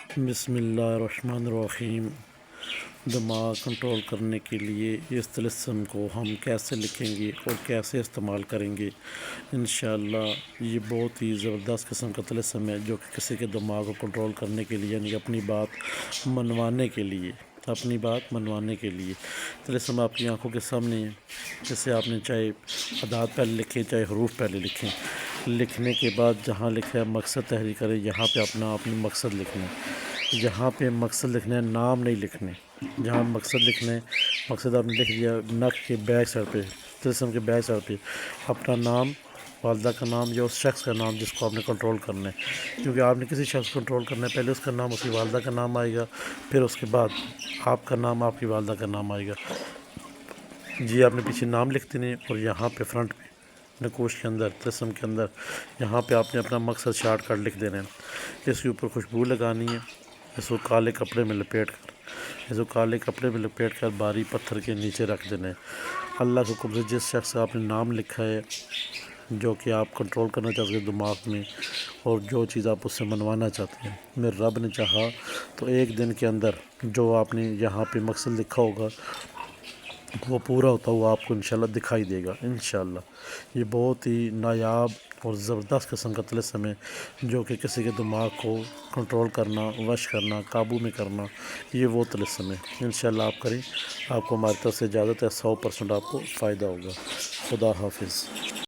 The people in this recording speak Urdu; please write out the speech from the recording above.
بسم اللہ الرحمن الرحیم۔ دماغ کنٹرول کرنے کے لیے اس طلسم کو ہم کیسے لکھیں گے اور کیسے استعمال کریں گے؟ انشاءاللہ یہ بہت ہی زبردست قسم کا طلسم ہے جو کہ کسی کے دماغ کو کنٹرول کرنے کے لیے، یعنی اپنی بات منوانے کے لیے طلسم آپ کی آنکھوں کے سامنے ہے۔ جیسے آپ نے چاہے اعداد پہلے لکھیں چاہے حروف پہلے لکھیں، لکھنے کے بعد جہاں لکھا ہے مقصد تحریر کریں، یہاں پہ اپنی مقصد لکھنا ہے، یہاں پہ مقصد لکھنا ہے، نام نہیں لکھنے۔ جہاں مقصد لکھنا ہے، مقصد آپ نے لکھ دیا، نق کے بیک سائڈ پہ، طلسم کے بیک سائڈ پہ اپنا نام، والدہ کا نام یا اس شخص کا نام جس کو آپ نے کنٹرول کرنا ہے، کیونکہ آپ نے کسی شخص کو کنٹرول کرنا ہے، پہلے اس کا نام، اس کی والدہ کا نام آئے گا، پھر اس کے بعد آپ کا نام، آپ کی والدہ کا نام آئے گا۔ جی آپ نے پیچھے نام لکھ دینے اور یہاں پہ فرنٹ پہ نقوش کے اندر، طلسم کے اندر، یہاں پہ آپ نے اپنا مقصد شارٹ کٹ لکھ دینا ہے۔ اس کے اوپر خوشبو لگانی ہے، اس کو کالے کپڑے میں لپیٹ کر باری پتھر کے نیچے رکھ دینا ہے۔ اللہ کے حکم سے جس شخص کا آپ نے نام لکھا ہے، جو کہ آپ کنٹرول کرنا چاہتے ہیں دماغ میں، اور جو چیز آپ اس سے منوانا چاہتے ہیں، میرے رب نے چاہا تو ایک دن کے اندر جو آپ نے یہاں پہ مقصد لکھا ہوگا وہ پورا ہوتا ہوا آپ کو انشاءاللہ دکھائی دے گا انشاءاللہ۔ یہ بہت ہی نایاب اور زبردست قسم کا طلسم ہے جو کہ کسی کے دماغ کو کنٹرول کرنا، وش کرنا، قابو میں کرنا، یہ وہ طلسم ہے۔ انشاءاللہ آپ کریں، آپ کو ہماری طرف سے اجازت ہے، 100% آپ کو فائدہ ہوگا۔ خدا حافظ۔